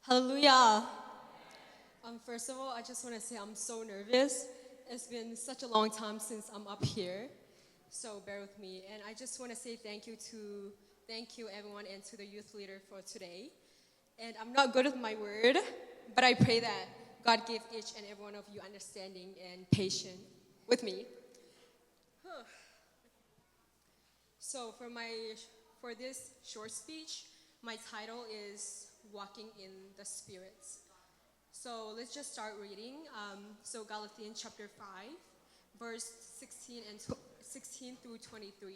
Hallelujah. First of all, I just want to say I'm so nervous. It's been such a long time since I'm up here, so bear with me. And I just want to say thank you everyone and to the youth leader for today. And I'm not good with my word, but I pray that God give each and every one of you understanding and patience with me. So for this short speech, my title is Walking in the Spirits. So let's just start reading. So Galatians chapter 5, verse 16 through 23.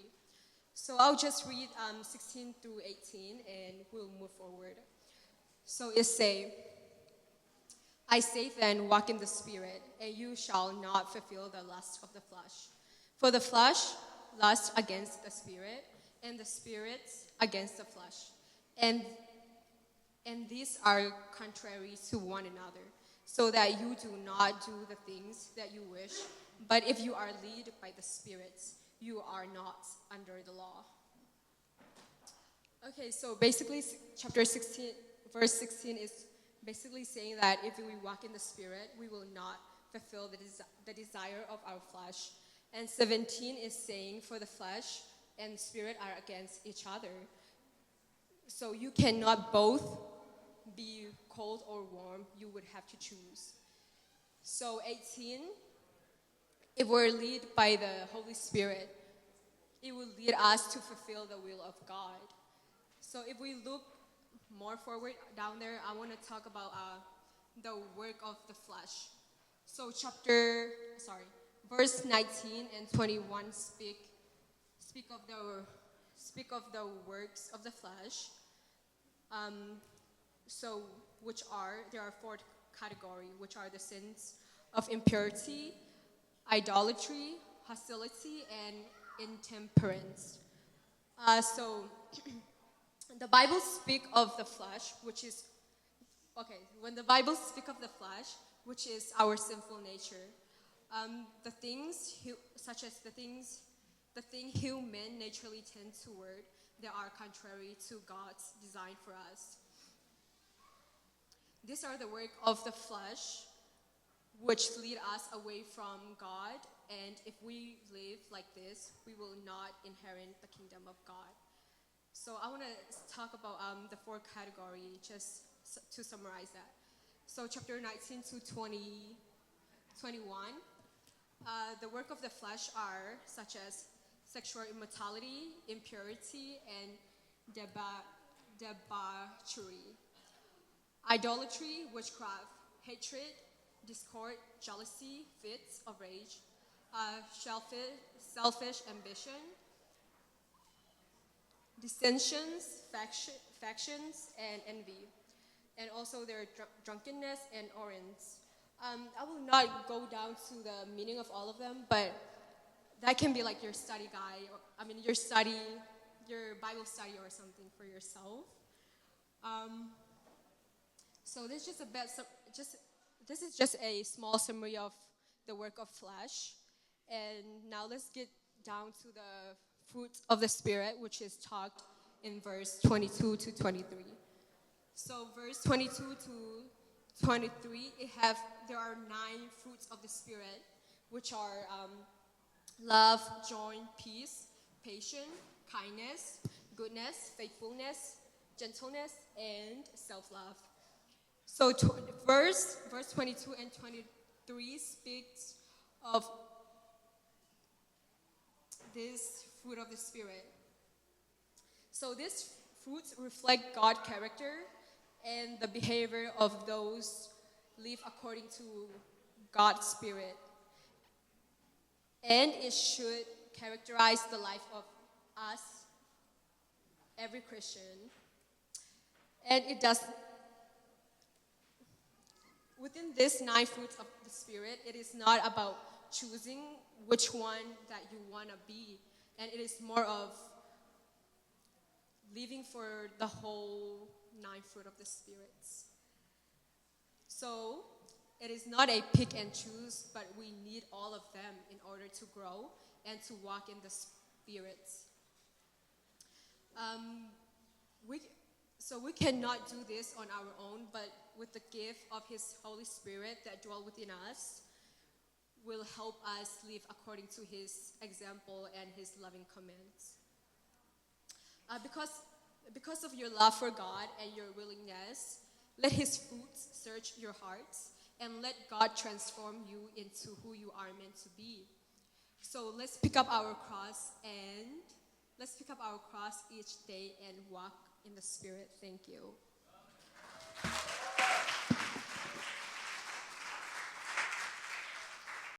So I'll just read 16 through 18 and we'll move forward. So it say, I say then, walk in the Spirit, and you shall not fulfill the lust of the flesh. For the flesh lusts against the Spirit, and the Spirit against the flesh. And these are contrary to one another, so that you do not do the things that you wish. But if you are led by the Spirit, you are not under the law. Okay, so basically chapter 16, verse 16 is basically saying that if we walk in the Spirit, we will not fulfill the desire of our flesh. And 17 is saying for the flesh and Spirit are against each other. So you cannot both be cold or warm, you would have to choose. So 18, if we're led by the Holy Spirit, it will lead us to fulfill the will of God. So if we look more forward down there, I want to talk about the work of the flesh. So verse 19 and 21 speak of the works of the flesh. There are four categories, which are the sins of impurity, idolatry, hostility, and intemperance. The Bible speak of the flesh, when the Bible speak of the flesh, which is our sinful nature, the thing human naturally tend toward, they are contrary to God's design for us. These are the work of the flesh, which lead us away from God, and if we live like this, we will not inherit the kingdom of God. So I want to talk about the four categories, just to summarize that. So chapter 19 to 21, the work of the flesh are such as sexual immorality, impurity, and debauchery. Idolatry, witchcraft, hatred, discord, jealousy, fits of rage, selfish ambition, dissensions, factions, and envy. And also their drunkenness and orgies. I will not go down to the meaning of all of them, but that can be like your study guide, your Bible study or something for yourself. So this is just a small summary of the work of flesh. And now let's get down to the fruit of the Spirit, which is talked in verse 22 to 23. So verse 22 to 23, there are 9 fruits of the Spirit, which are love, joy, peace, patience, kindness, goodness, faithfulness, gentleness, and self-love. So verse 22 and 23 speaks of this fruit of the Spirit. So these fruits reflect God's character and the behavior of those live according to God's Spirit. And it should characterize the life of us, every Christian. And it does. Within these 9 fruits of the Spirit, it is not about choosing which one that you want to be. And it is more of living for the whole 9 fruit of the spirits. So it is not a pick and choose, but we need all of them in order to grow and to walk in the spirits. So we cannot do this on our own, but with the gift of His Holy Spirit that dwells within us, will help us live according to His example and His loving commands. Because of your love for God and your willingness, let His fruits search your hearts and let God transform you into who you are meant to be. So let's pick up our cross each day and walk in the Spirit. Thank you.